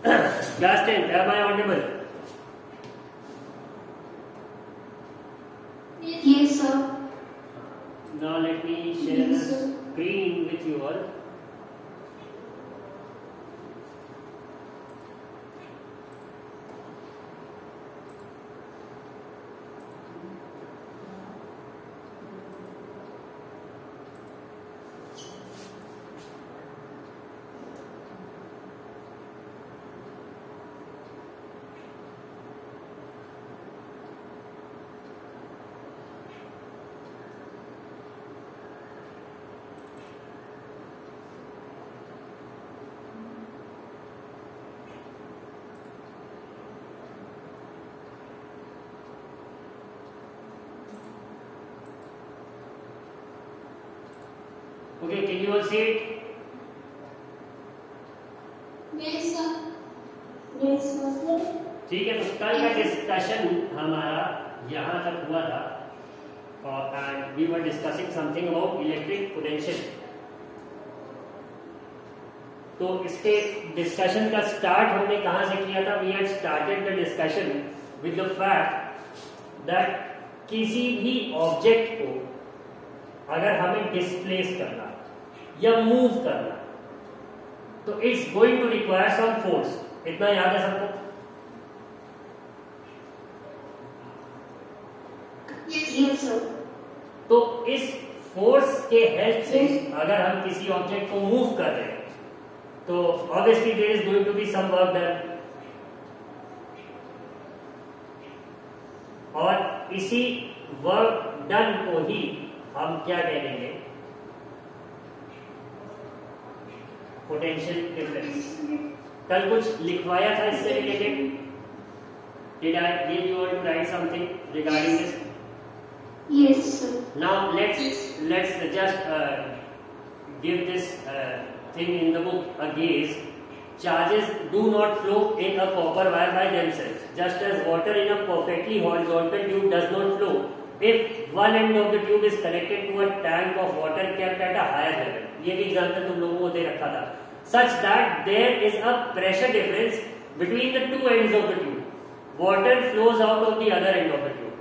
Class 10, am I audible? Yes, sir. Now let me share the screen with you all. Okay, can you all see it? Yes, sir. Yes, sir. ठीक है, तो कल का discussion हमारा यहाँ तक हुआ था and we were discussing something about electric potential. तो इसके डिस्कशन का स्टार्ट हमने कहाँ से किया था? We had started the discussion with the fact that किसी भी ऑब्जेक्ट को अगर हमें डिस्प्लेस करना या मूव करना तो it's going to require some force. इतना याद है सबको? Yes, sir. तो इस फोर्स के हेल्प से अगर हम किसी ऑब्जेक्ट को मूव कर रहे हैं तो obviously there is going to be some work done. और इसी वर्क डन को ही हम क्या कहेंगे? Potential difference. कल कुछ लिखवाया था इससे related. Did I give you all to write something regarding this? Yes, sir. Now let's just give this thing in the book a gaze. Charges do not flow in a copper wire by themselves, just as water in a perfectly horizontal tube does not flow if one end of the tube is connected to a tank of water kept at a higher level. ये भी example तुम लोगों को दे रखा था. Such that there is a pressure difference between the two ends of the tube. Water flows out of the other end of the tube.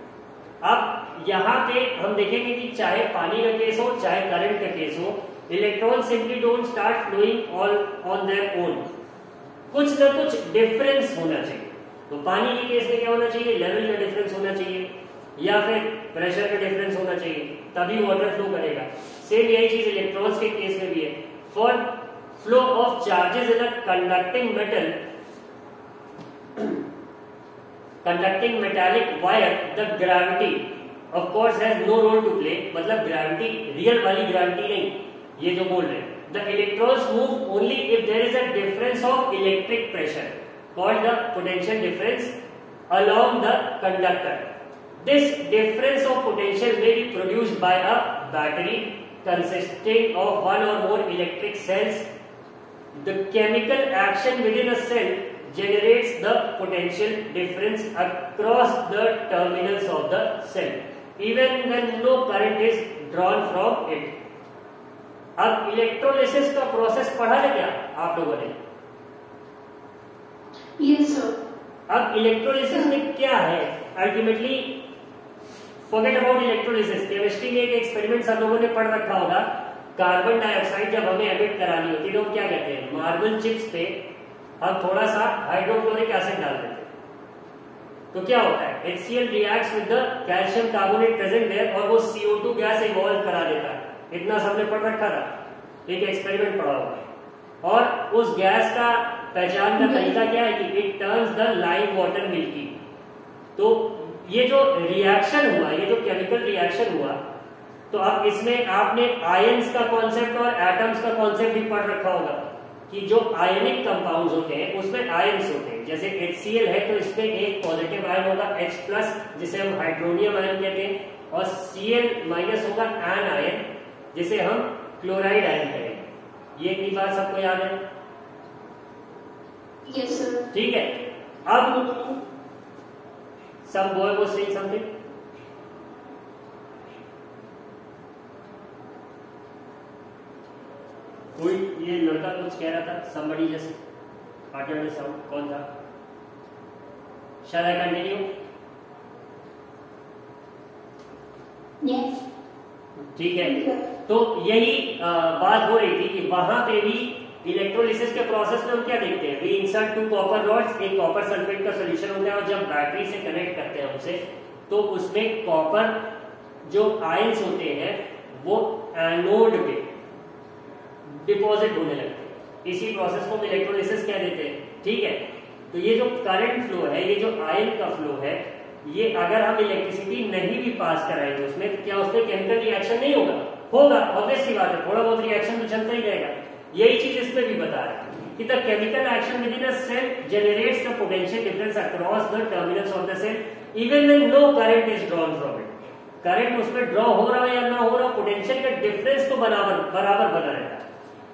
अब यहाँ पे हम देखेंगे कि चाहे पानी का केस हो चाहे करंट का केस हो, electron simply don't start flowing all on their own. कुछ ना कुछ डिफरेंस होना चाहिए. तो पानी के केस में क्या होना चाहिए? लेवल का डिफरेंस होना चाहिए या फिर प्रेशर का डिफरेंस होना चाहिए, तभी वाटर फ्लो करेगा. सेम यही चीज इलेक्ट्रॉन्स के केस में भी है. For flow of charges in a conducting metallic wire the gravity of course has no role to play. मतलब ग्रेविटी रियल वाली ग्रेविटी नहीं, ये जो बोल रहे हैं. The electrons move only if there is a difference of electric pressure called the potential difference along the conductor. This difference of potential may be produced by a battery consisting of one or more electric cells. The chemical action within a cell generates the potential difference across the terminals of the cell, even when no current is drawn from it. अब electrolysis का process पढ़ा है क्या आप लोगों ने? Yes, sir. अब electrolysis में क्या है? Ultimately forget about electrolysis. Chemistry में एक एक्सपेरिमेंट सब लोगों ने पढ़ रखा होगा. कार्बन डाइऑक्साइड जब हमें एमिट करानी होती है तो क्या कहते हैं? मार्बल चिप्स पे हम थोड़ा सा हाइड्रोक्लोरिक एसिड डाल देते हैं तो क्या होता है? HCl reacts with the calcium carbonate present there और वो CO2 गैस इवॉल्व करा देता है. इतना सबने पढ़ रखा था, एक एक्सपेरिमेंट पढ़ा होगा. और उस गैस का पहचान का तरीका क्या है कि it turns the lime water milky. तो ये जो रिएक्शन हुआ, ये जो केमिकल रिएक्शन हुआ, तो अब इसमें आपने आयंस का कॉन्सेप्ट और एटम्स का कॉन्सेप्ट भी पढ़ रखा होगा कि जो आयनिक कंपाउंड्स होते हैं उसमें आयंस होते हैं. जैसे HCl है तो इसमें एक पॉजिटिव आयन होगा H+, जिसे हम हाइड्रोनियम आयन कहते हैं, और Cl- होगा एन आयन जिसे हम क्लोराइड आयन कहेंगे. ये इतनी बात सबको याद है? Yes, sir. ठीक है. अब some boy was saying something. कोई ये लड़का कुछ कह रहा था. somebody just पार्टनर साउंड कौन था? Shall I continue? Yes. ठीक है, तो यही बात हो रही थी कि वहां पे भी इलेक्ट्रोलिसिस के प्रोसेस में हम क्या देखते हैं, वी इंसर्ट 2 कॉपर रॉड्स, एक कॉपर सल्फेट का सॉल्यूशन होता है और जब बैटरी से कनेक्ट करते हैं उसे, तो उसमें कॉपर जो आयंस होते हैं वो एनोड पे डिपॉजिट होने लगते हैं। इसी प्रोसेस को हम इलेक्ट्रोलिसिस कह देते हैं। ठीक है, तो ये जो करंट फ्लो है, ये जो आयन का फ्लो है, ये अगर हम इलेक्ट्रिसिटी नहीं भी पास कराएंगे उसमें, तो क्या उसमें केमिकल रिएक्शन नहीं होगा? होगा, ऑब्वियस सी बात है, थोड़ा बहुत रिएक्शन तो चलता ही रहेगा। यही चीज इसमें भी बता रहा है कि the chemical action within a cell generates the potential difference across the terminals of the cell even when no current is drawn from it. Current उसमें ड्रॉ हो रहा है या ना हो रहा, पोटेंशियल का डिफरेंस तो बराबर बना रहता है।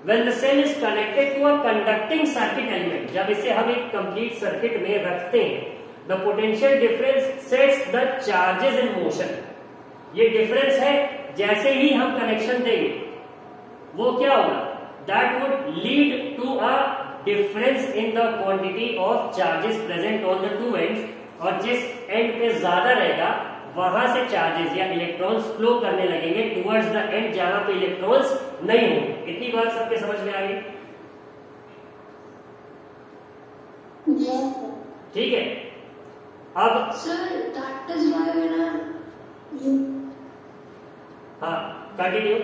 When the cell is connected to a conducting circuit element, जब इसे हम एक कंप्लीट सर्किट में रखते हैं, the potential difference sets the charges in motion। ये डिफरेंस है, जैसे ही हम कनेक्शन देंगे वो क्या होगा, that would lead to a difference in the quantity of charges present on the two ends, और जिस एंड पे ज्यादा रहेगा वहां से चार्जेस या इलेक्ट्रॉन्स फ्लो करने लगेंगे टुवर्ड्स द एंड जहां पे इलेक्ट्रॉन्स नहीं होंगे। इतनी बात सबके समझ में आ गई? ठीक है, अब sir that is why when हाँ continue.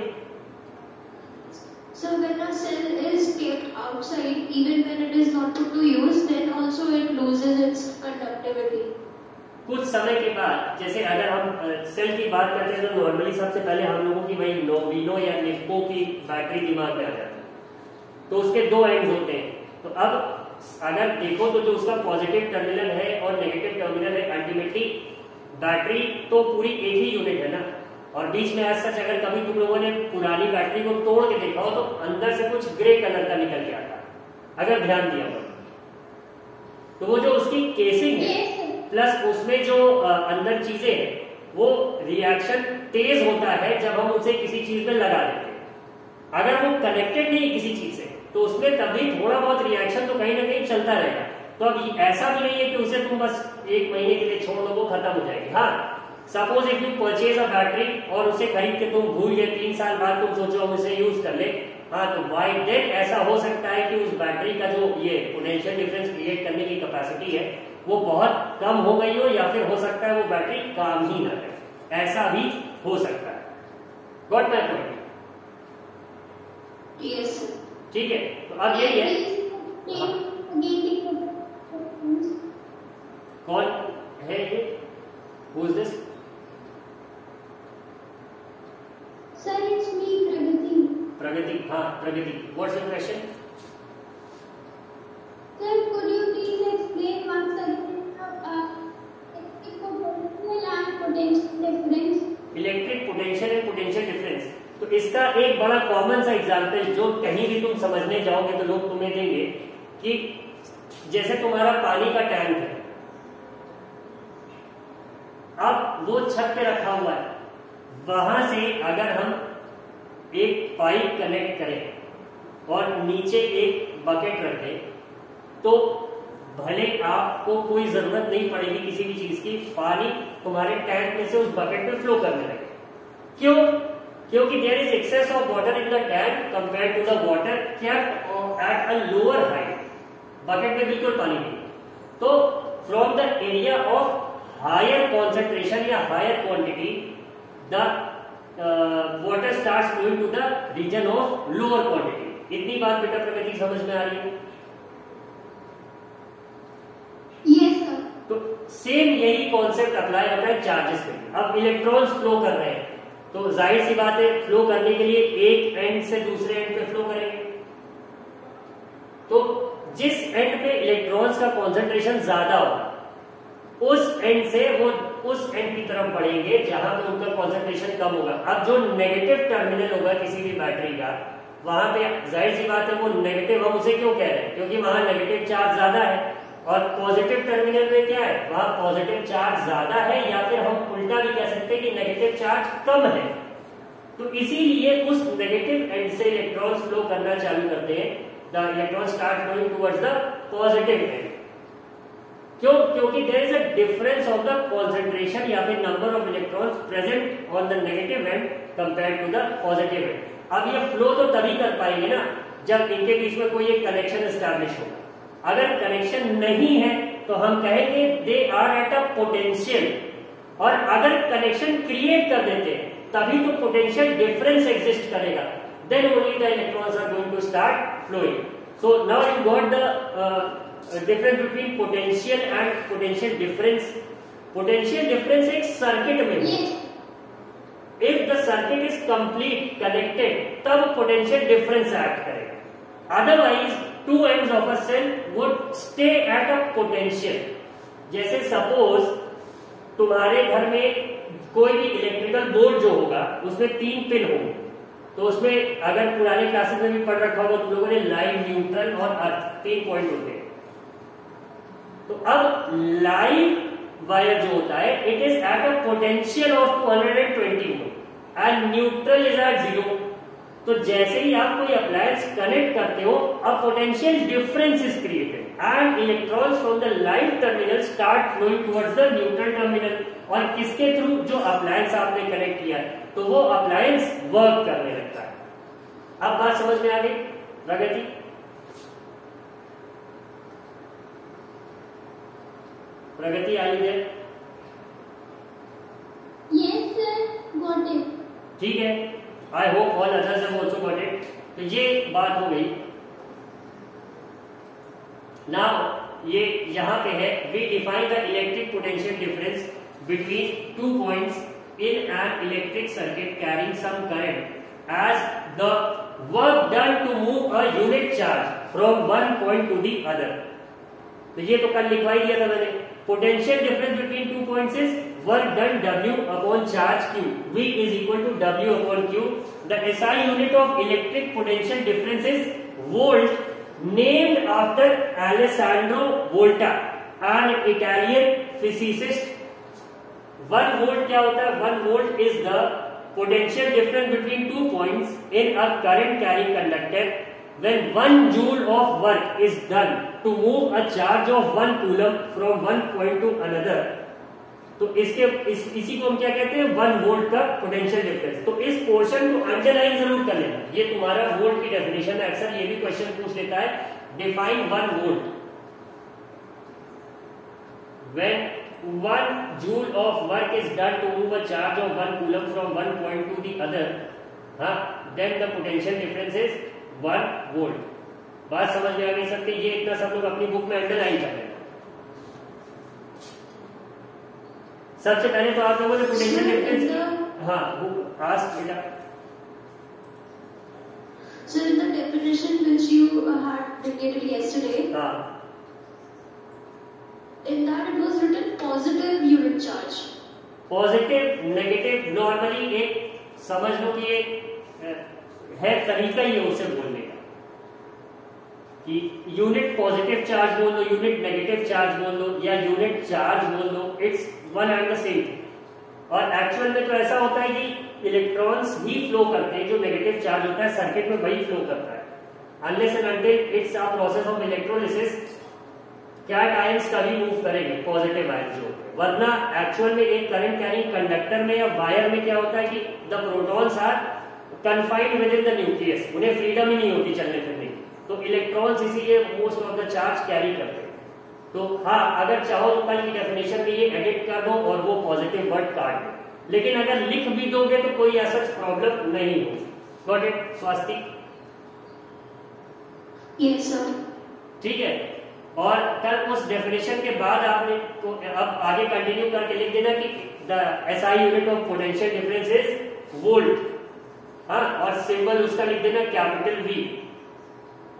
So when a cell is kept outside, even when it is not put to use, then also it loses its conductivity. कुछ समय के बाद, जैसे अगर हम सेल की बात करते हैं तो नॉर्मली सबसे पहले हम लोगों की वही नोविनो या निप्पो की बैटरी दिमाग में आ जाती है, तो उसके दो एंड्स होते हैं। तो अब अगर देखो तो जो उसका पॉजिटिव टर्मिनल है और नेगेटिव टर्मिनल है, अल्टीमेटली बैटरी तो पूरी एक ही यूनिट है ना, और बीच में ऐसा अगर कभी तुम लोगों ने पुरानी बैटरी को तोड़ के देखा हो तो अंदर से कुछ ग्रे कलर का निकल के आता है, अगर ध्यान दिया हो तो वो जो उसकी केसिंग है प्लस उसमें जो अंदर चीजें हैं वो रिएक्शन तेज होता है जब हम उसे किसी चीज में लगा देते हैं। अगर वो कनेक्टेड नहीं किसी चीज से तो उसमें तभी थोड़ा बहुत रिएक्शन तो कहीं ना कहीं चलता रहेगा। तो अब ऐसा भी नहीं है कि उसे तुम बस एक महीने के लिए छोड़ दो वो खत्म हो जाएगी। हाँ, suppose if you purchase a battery और उसे खरीद के तुम भूल गए, 3 साल बाद तुम सोचो हम उसे यूज कर ले, हाँ तो बाय डेट ऐसा हो सकता है कि उस बैटरी का जो ये पोटेंशियल डिफरेंस क्रिएट करने की कैपेसिटी है वो बहुत कम हो गई हो, या फिर हो सकता है वो बैटरी काम ही ना करे, ऐसा भी हो सकता है। Got my point? यस। ठीक है, तो अब यही है। कौन है ये? Who is this? Sir it's me Pragati. Pragati, हाँ Pragati, what's your question? Sir, could you please explain once again electric potential and potential difference? Electric potential and potential difference. तो इसका एक बड़ा कॉमन सा एग्जांपल जो कहीं भी तुम समझने जाओगे तो लोग तुम्हें देंगे कि जैसे तुम्हारा पानी का टैंक है, अब वो छत पे रखा हुआ है, वहां से अगर हम एक पाइप कनेक्ट करें और नीचे एक बकेट रख दें तो भले आपको कोई जरूरत नहीं पड़ेगी किसी भी चीज की, पानी तुम्हारे टैंक में से उस बकेट में फ्लो करने लगे। क्यों? क्योंकि there is excess of water in the tank compare to the water kept at a lower height. Bucket में बिल्कुल पानी नहीं, तो from the area of higher concentration या higher quantity the water starts flowing to the region of lower quantity. इतनी बात बेटा प्रगति समझ में आ रही है? Yes, sir. तो सेम यही कॉन्सेप्ट अप्लाई होता है चार्जेस पे। अब इलेक्ट्रॉन्स फ्लो कर रहे हैं तो जाहिर सी बात है फ्लो करने के लिए एक एंड से दूसरे एंड पे फ्लो करेंगे, तो जिस एंड पे इलेक्ट्रॉन्स का कॉन्सेंट्रेशन ज्यादा होगा उस एंड से वो उस एंड की तरफ बढ़ेंगे जहां पे उनका कॉन्सेंट्रेशन कम होगा। अब जो नेगेटिव टर्मिनल होगा किसी भी बैटरी का, वहां पे जाहिर सी बात है वो नेगेटिव, हम उसे क्यों कह रहे हैं? क्योंकि वहां नेगेटिव चार्ज ज्यादा है, और पॉजिटिव टर्मिनल में क्या है, वहां पॉजिटिव चार्ज ज्यादा है, या फिर हम उल्टा भी कह सकते हैं कि नेगेटिव चार्ज कम है। तो इसीलिए उस नेगेटिव एंड से इलेक्ट्रॉन्स फ्लो करना चालू करते हैं the electron start flowing towards the positive end. क्यों? क्योंकि there is a difference of the concentration या फिर number of electrons present on the negative end compare to the positive end. अब ये फ्लो तो तभी कर पाएंगे ना जब इनके बीच में कोई एक कनेक्शन एस्टैब्लिश होगा। अगर कनेक्शन नहीं है तो हम कहेंगे they are at a potential, और अगर कनेक्शन क्रिएट कर देते हैं तभी तो पोटेंशियल डिफरेंस एग्जिस्ट करेगा, then only the electrons are going to start flowing. So now you got the difference between potential and potential difference. Potential difference एक circuit में है, if the circuit is complete connected तब potential difference act करेगा, otherwise two ends of a cell would stay at a potential. जैसे suppose तुम्हारे घर में कोई भी इलेक्ट्रिकल बोर्ड जो होगा उसमें 3 पिन होंगे, तो उसमें अगर पुराने क्लासेस में भी पढ़ रखा होगा तुम लोगों ने लाइव, न्यूट्रल और अर्थ 3 पॉइंट होते हैं। तो अब लाइव वायर जो होता है it is at a potential of 220 volt and neutral is at 0। तो जैसे ही आप कोई अप्लायंस कनेक्ट करते हो a potential difference is created and electrons from the live terminal start flowing towards the neutral terminal. और किसके थ्रू? जो appliance आपने कनेक्ट किया है, तो वो अप्लायंस वर्क करने लगता है। अब बात समझ में आ गई प्रगति? प्रगति आई है? Yes sir, got it. ठीक है, I hope all others have also got it. तो ये बात हो गई। नाउ ये यहां पे है we define the electric potential difference between 2 points in an electric circuit carrying some current as the work done to move a unit charge from one point to the other। तो ये तो कल लिखवा ही दिया था मैंने। Potential difference between 2 points is work done W upon charge Q, V is equal to W upon Q। The SI unit of electric potential difference is volt, named after Alessandro Volta, an Italian physicist। 1 volt क्या होता है? 1 volt is the potential difference between 2 points in a current carrying conductor when 1 joule of work is done to move a charge of 1 coulomb from one point to another। तो इसी को हम क्या कहते हैं? 1 volt का पोटेंशियल डिफरेंस। तो इस पोर्शन को अंडरलाइन जरूर कर लेना, ये तुम्हारा वोल्ट की डेफिनेशन है। अक्सर ये भी क्वेश्चन पूछ लेता है, define 1 volt। When 1 joule of work is done to move a charge of 1 coulomb from one point to the other, then the potential difference is 1 volt। बात समझ में आ गई सकती? ये इतना सब लोग अपनी बुक में अंडरलाइन कर लेना। सबसे पहले तो आप लोगों ने पोटेंशियल डिफरेंस, हाँ आस्क बेटा। So in the definition which you had dictated yesterday, in that it was written positive unit charge। Positive negative normally एक समझ लो कि ये है तरीका ही है उसे बोलने का कि यूनिट पॉजिटिव चार्ज बोल लो, यूनिट नेगेटिव चार्ज बोल लो, या यूनिट चार्ज बोल लो, it's one and the same. और एक्चुअल में तो ऐसा होता है कि इलेक्ट्रॉन्स ही फ्लो करते हैं, जो नेगेटिव चार्ज होता है सर्किट में वही फ्लो करता है। Unless and until it's a process of electrolysis cations कभी मूव करेंगे पॉजिटिव आयंस जो होते हैं, वरना एक्चुअल में एक करंट कैरिंग कंडक्टर में या वायर में क्या होता है कि the protons are confined within the nucleus, उन्हें फ्रीडम ही नहीं होती चलने फिरने की, तो इलेक्ट्रॉन्स इसीलिए most of the charge carry करते हैं। तो हाँ, अगर चाहो तो कल की डेफिनेशन में ये एडिट कर दो और वो पॉजिटिव वर्ड काट दो, लेकिन अगर लिख भी दोगे तो कोई ऐसा प्रॉब्लम नहीं होगी। Got it Swasti? Yes sir. ठीक है, और कल उस डेफिनेशन के बाद आपने तो अब आगे कंटिन्यू करके लिख देना कि the SI unit of potential difference is volt, हाँ, और सिंबल उसका लिख देना कैपिटल V,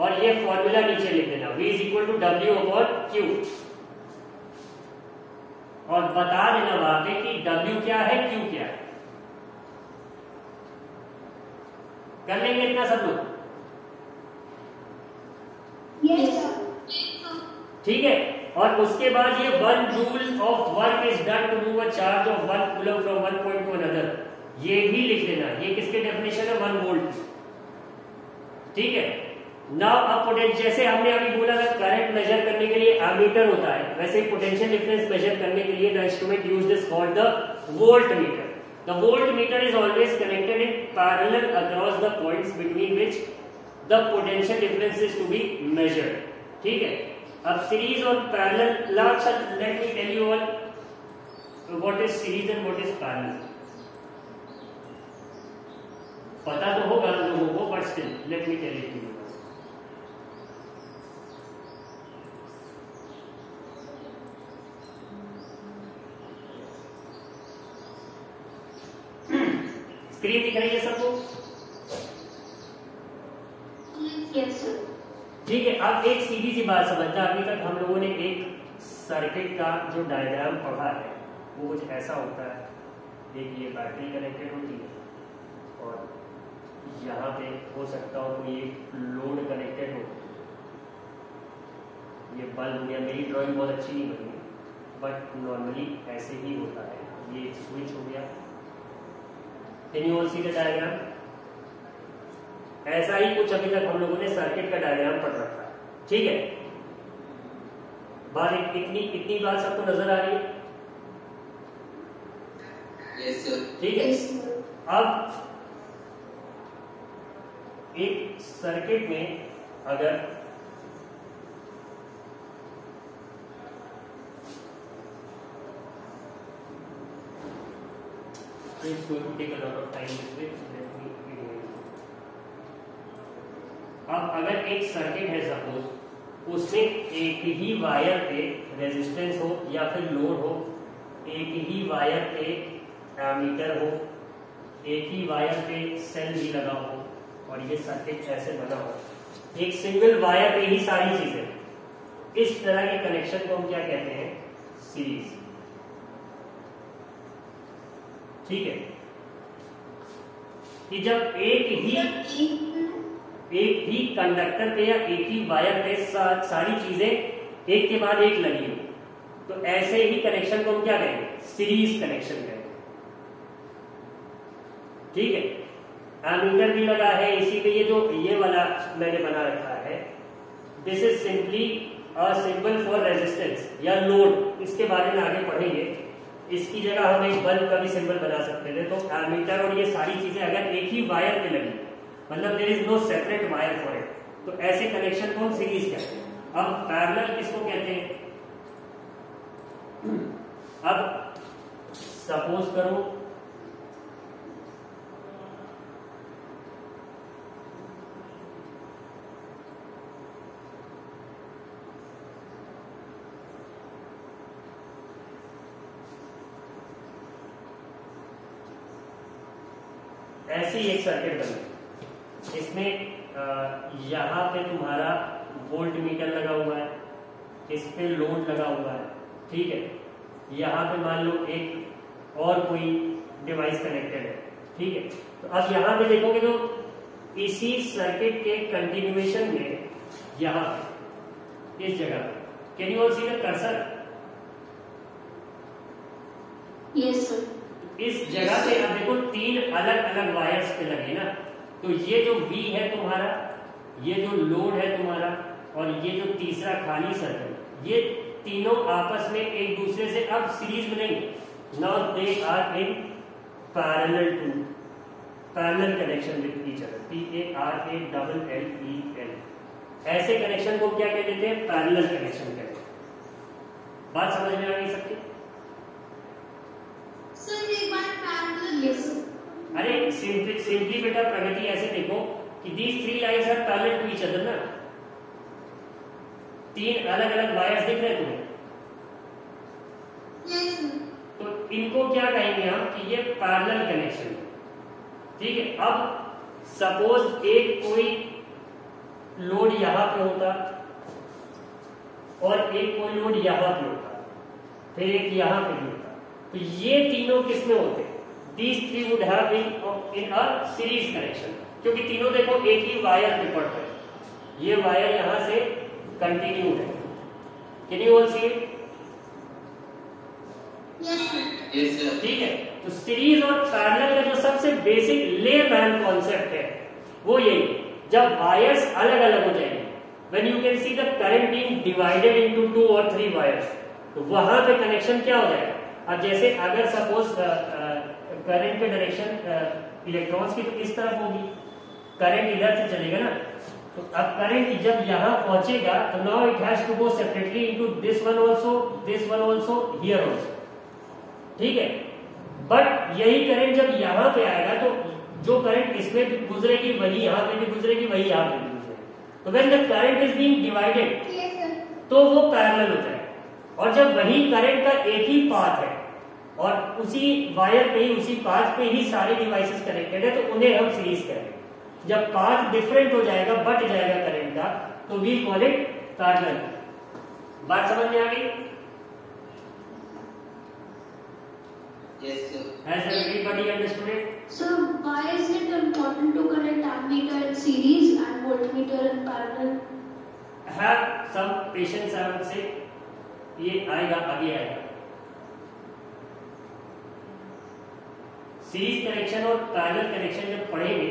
और ये फॉर्मूला नीचे लिख देना V is equal to W upon Q, और बता देना वहां पे कि W क्या है, Q क्या है। कर लेंगे इतना सब लोग? Yes sir. ठीक है, और उसके बाद ये 1 joule of work is done to move a charge of 1 coulomb from one point to another, ये भी लिख देना। ये किसके डेफिनेशन है? 1 वोल्ट। ठीक है, नाउ अब पोटेंशियल, जैसे हमने अभी बोला था करंट मेजर करने के लिए एमीटर होता है, वैसे ही पोटेंशियल डिफरेंस मेजर करने के लिए the instrument used is called the voltmeter. The voltmeter is always connected in parallel across the points between which the potential difference is to be measured. ठीक है, अब सीरीज और parallel, let me tell you all what is series and what is parallel. पता तो होगा लोगों को, but still let me tell it to you. Screen दिख रही है सबको? ठीक है, अब एक सीधी सी बात समझना. अभी तक हम लोगों ने एक सर्किट का जो डायग्राम पढ़ा है वो कुछ ऐसा होता है. एक ये बैटरी कनेक्टेड होती है और यहाँ पे हो सकता हो कोई एक लोड कनेक्टेड हो. ये बल्ब हो गया. मेरी ड्राइंग बहुत अच्छी नहीं बनी बट नॉर्मली ऐसे ही होता है. ये एक स्विच हो गया. Can you all see the diagram? ऐसा ही कुछ अभी तक हम लोगों ने सर्किट का डायग्राम पढ़ रखा है. ठीक है, बात इतनी बात सबको नजर आ रही है? Yes sir. ठीक है, अब एक सर्किट में अगर it's going to take a lot of time this way. अब अगर एक सर्किट है सपोज, उसमें एक ही वायर पे रेजिस्टेंस हो या फिर लोड हो, एक ही वायर पे एमीटर हो, एक ही वायर पे सेल भी लगा हो और ये सर्किट ऐसे बना हो, एक सिंगल वायर पे ही सारी चीजें, इस तरह के कनेक्शन को हम क्या कहते हैं? सीरीज. ठीक है, कि जब एक ही कंडक्टर पे या एक ही वायर पे सारी चीजें एक के बाद एक लगी हो, तो ऐसे ही कनेक्शन को हम क्या कहेंगे? सीरीज कनेक्शन कहेंगे. ठीक है, एमीटर भी लगा है इसी पे. ये जो ये वाला मैंने बना रखा है, this is simply a symbol for resistance या लोड. इसके बारे में आगे पढ़ेंगे. इसकी जगह हम एक बल्ब का भी सिंबल बना सकते थे. तो एमीटर और ये सारी चीजें अगर एक ही वायर पे लगी, मतलब there is no separate wire for it, तो ऐसे कनेक्शन को हम सीरीज कहते हैं. अब पैरेलल किसको कहते हैं? अब सपोज करो ऐसी एक सर्किट बनी. इसमें यहाँ पे तुम्हारा वोल्ट मीटर लगा हुआ है, इस पे लोड लगा हुआ है. ठीक है, यहाँ पे मान लो एक और कोई डिवाइस कनेक्टेड है. ठीक है, तो अब यहाँ पे देखोगे तो इसी सर्किट के कंटिन्यूएशन में यहाँ इस जगह can you all see the cursor? Yes sir. इस जगह से अब देखो तीन अलग अलग वायर्स पे लगे ना, तो ये जो V है तुम्हारा, ये जो लोड है तुम्हारा, और ये जो तीसरा खाली सर्कल, ये तीनों आपस में एक दूसरे से अब सीरीज में नहीं. Now they are in parallel to parallel connection with each other. PARALLEL. ऐसे कनेक्शन को क्या कहते हैं? पैरेलल कनेक्शन कहते हैं. बात समझ में आ गई सबकी? सर एक बार पैरेलल. Yes sir. अरे सिंपली बेटा प्रगति ऐसे देखो कि these three lines are parallel to each other ना. तीन अलग अलग वायर्स दिख रहे तुम्हें? Yes sir. तो इनको क्या कहेंगे हम कि ये पैरेलल कनेक्शन. ठीक है, अब सपोज एक कोई लोड यहां पे होता और एक कोई लोड यहां पे होता, फिर एक यहां पे भी होता, तो ये तीनों किसमें होते? These three would have been in a series connection, क्योंकि तीनों देखो एक ही वायर पे पड़ते हैं. ये वायर यहां से कंटिन्यू है. Can you all see it? Yes sir. ठीक है, तो सीरीज और पैरेलल का जो सबसे बेसिक लेमैन कॉन्सेप्ट है वो यही. जब वायर्स अलग अलग हो जाएंगे, when you can see the current being divided into 2 or 3 wires, तो वहां पे कनेक्शन क्या हो जाएगा। अब जैसे अगर सपोज करंट के डायरेक्शन इलेक्ट्रॉन्स की तो इस तरफ होगी, करंट इधर से चलेगा ना, तो अब करंट जब यहाँ पहुंचेगा तो now it has to go separately into this one also here also, ठीक है। बट यही करंट जब यहाँ पे आएगा तो जो करंट इसमें भी गुजरेगी वही यहाँ पे भी गुजरेगी, वही यहाँ पे भी गुजरेगी। तो when the current is being divided तो वो पैरेलल हो जाएगा। और जब वही करंट का एक ही पाथ है और उसी वायर पे ही, उसी पाथ पे ही सारे डिवाइसेस कनेक्टेड है, तो उन्हें हम सीरीज करेंगे। जब पाथ डिफरेंट हो जाएगा, बट जाएगा करंट का, तो वी कॉल इट पैरेलल। बात समझ में आ गई? Yes, sir. Has everybody understood it? So why is it important to connect ammeter in series and voltmeter in parallel? Have some patience, I would say. ये आएगा, आगे आएगा। सीरीज कनेक्शन और parallel connection जब पढ़ेंगे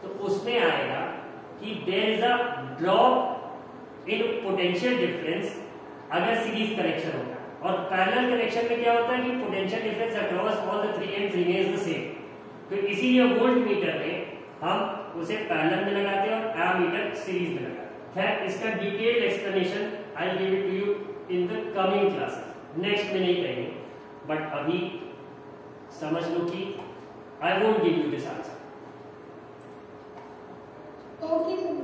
तो उसमें आएगा कि there is a drop in potential difference अगर सीरीज कनेक्शन होता है, और पैरेलल कनेक्शन में क्या होता है कि potential difference across all the 3 ends remains the same. तो इसीलिए वोल्ट मीटर में हम उसे पैरेलल में लगाते हैं और एमीटर सीरीज में लगाते हैं। खैर, इसका detailed explanation I will give it to you in the coming classes, next में नहीं करेंगे, बट अभी समझ लो कि I won't give you this answer. Okay, sir.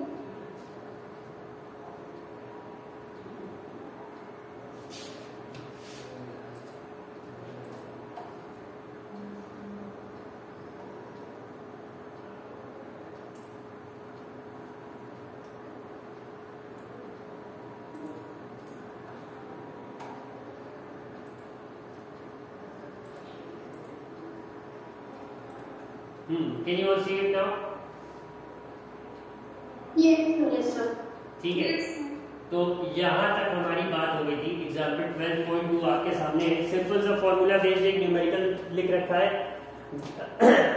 Can you all see it now? Yes, sir. ठीक है, तो यहाँ तक हमारी बात हो गई थी। एग्जाम्पल 12.2 आपके सामने है। सिंपल सा फॉर्मूला बेस्ड एक न्यूमेरिकल लिख रखा है।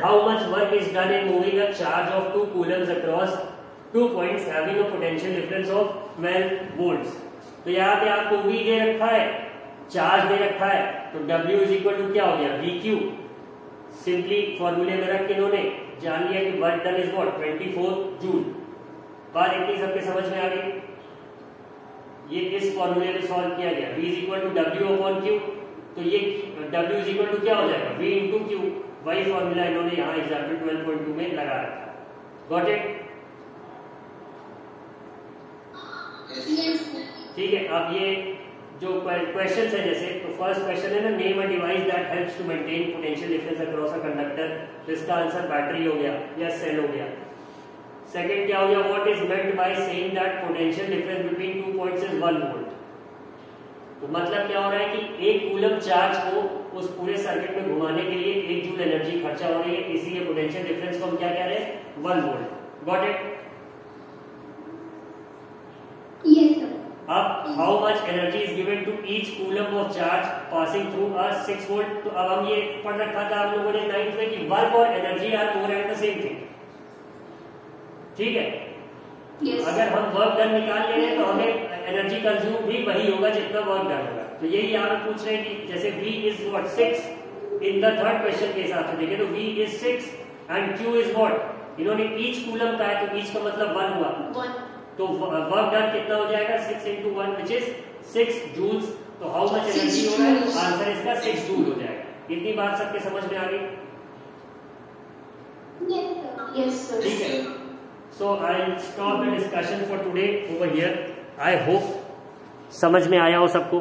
How much work is done in moving a charge of 2 Coulomb's across 2 points having a potential difference of 12 volts. तो यहाँ पे आपको V दे रखा है, चार्ज दे रखा है, तो W इज इक्वल टू क्या हो गया, VQ। सिंपली फॉर्मूले में रख के इन्होंने जान लिया कि work done is what 24 joule. बात इतनी सबके समझ में आ गई। ये इस फॉर्मूले में सॉल्व किया गया, V is equal to W upon Q, तो ये W इज इक्वल टू क्या हो जाएगा, V इंटू Q। वही फॉर्मूला इन्होंने यहाँ एग्जाम्पल 12.2 में लगा रखा। Got it? ठीक है। अब ये जो क्वेश्चन है, जैसे तो फर्स्ट क्वेश्चन है ना, name a device that helps to maintain potential difference across a conductor, तो इसका आंसर बैटरी हो गया या सेल हो गया। सेकंड क्या हो गया, what is meant by saying that potential difference between 2 points is 1 volt. तो मतलब क्या हो रहा है कि 1 कूलम चार्ज को उस पूरे सर्किट में घुमाने के लिए 1 जूल एनर्जी खर्चा हो रही है, इसीलिए पोटेंशियल डिफरेंस को हम क्या कह रहे हैं, 1 volt. Got it? Yes, sir. अब how much energy is given to each coulomb of charge passing through a 6 volt. तो अब हम ये पढ़ रखा था आप लोगों ने 9th में कि वर्क और energy are more and the same thing. ठीक है। Yes. अगर हम वर्क डन निकाल ले रहे हैं तो हमें एनर्जी कंज्यूम भी वही होगा जितना वर्क डन होगा। तो यही यहाँ पे पूछ रहे हैं कि जैसे V is what 6 in the third question के हिसाब से देखें तो V is 6 and Q is what, इन्होंने ईच कूलम का है तो ईच का मतलब 1 हुआ, 1. तो वर्क डन कितना हो जाएगा 6 into 1 which is 6 जूल्स। तो हाउ मच एनर्जी हो रहा है, तो आंसर इसका 6 जूल हो जाएगा। इतनी बात सबके समझ में आ गई? Yes, sir. Yes, sir. ठीक है। So I will stop the discussion for today over here. I hope समझ में आया हो सबको।